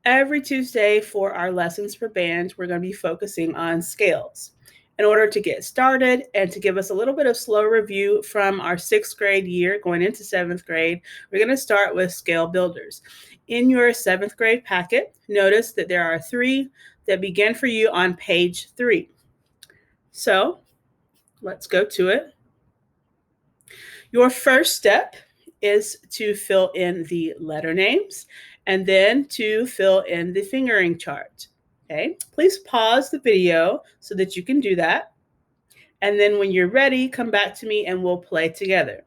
Every Tuesday for our lessons for band, we're going to be focusing on scales. In order to get started and to give us a little bit of slow review from our 6th grade year going into 7th grade, we're going to start with scale builders. In your 7th grade packet, notice that there are 3 that begin for you on page 3. So let's go to it. Your first step is to fill in the letter names and then to fill in the fingering chart. Okay, please pause the video so that you can do that. And then when you're ready, come back to me and we'll play together.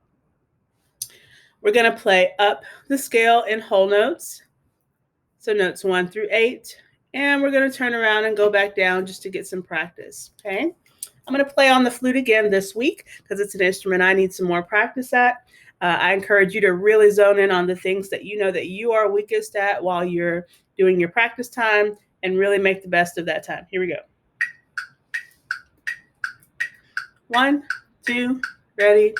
We're going to play up the scale in whole notes. So notes 1 through 8. And we're going to turn around and go back down just to get some practice. Okay, I'm going to play on the flute again this week because it's an instrument I need some more practice at. I encourage you to really zone in on the things that you know that you are weakest at while you're doing your practice time and really make the best of that time. Here we go. 1, 2, ready.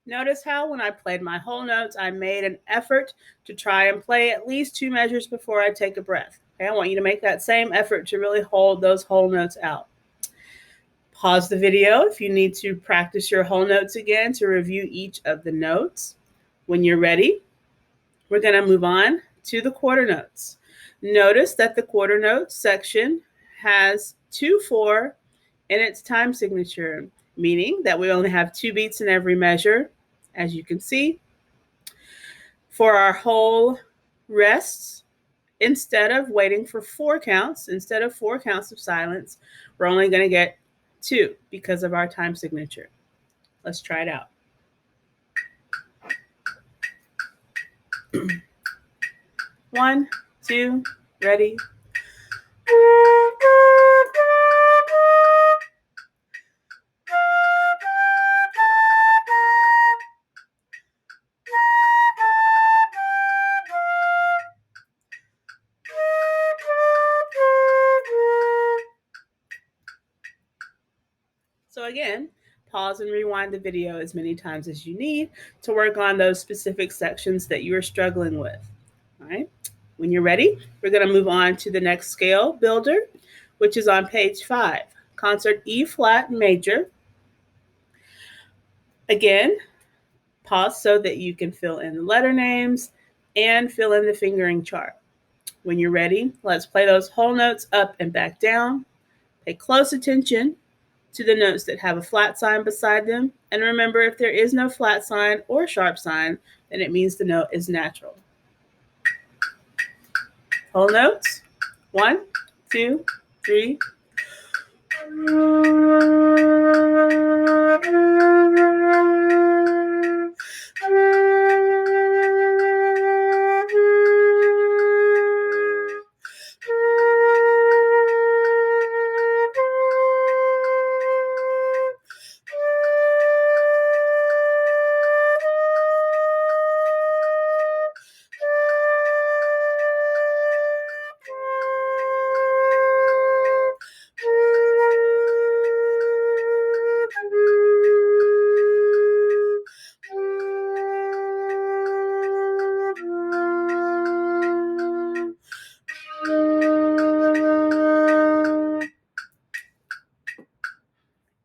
Notice how when I played my whole notes, I made an effort to try and play at least 2 measures before I take a breath. Okay, I want you to make that same effort to really hold those whole notes out. Pause the video if you need to practice your whole notes again to review each of the notes. When you're ready, we're going to move on to the quarter notes. Notice that the quarter notes section has 2/4 in its time signature, meaning that we only have 2 beats in every measure, as you can see. For our whole rests, instead of waiting for 4 counts, instead of 4 counts of silence, we're only going to get 2 because of our time signature. Let's try it out. 1, 2, ready. So again, pause and rewind the video as many times as you need to work on those specific sections that you are struggling with. All right. When you're ready, we're going to move on to the next scale builder, which is on page 5, concert E flat major. Again, pause so that you can fill in the letter names and fill in the fingering chart. When you're ready, let's play those whole notes up and back down. Pay close attention to the notes that have a flat sign beside them. And remember, if there is no flat sign or sharp sign, then it means the note is natural. Whole notes. 1, 2, 3.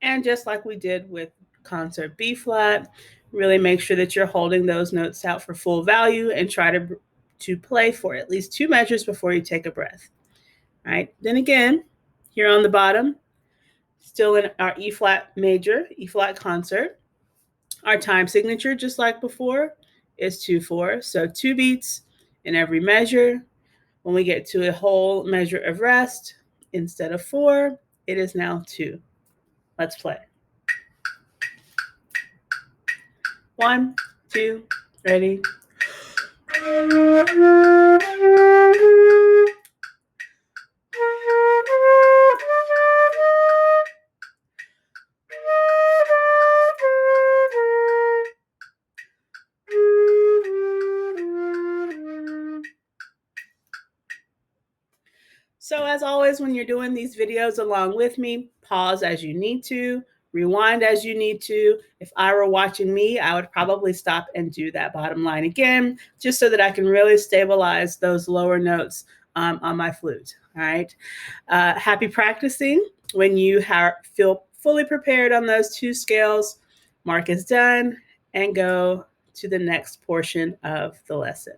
And just like we did with concert B flat, really make sure that you're holding those notes out for full value and try to play for at least 2 measures before you take a breath. All right. Then again, here on the bottom, still in our E flat major, E flat concert, our time signature, just like before, is 2/4. So 2 beats in every measure. When we get to a whole measure of rest, instead of 4, it is now 2. Let's play. 1, 2, ready. So as always, when you're doing these videos along with me, pause as you need to, rewind as you need to. If I were watching me, I would probably stop and do that bottom line again, just so that I can really stabilize those lower notes on my flute. All right. Happy practicing. When you feel fully prepared on those 2 scales, mark is done and go to the next portion of the lesson.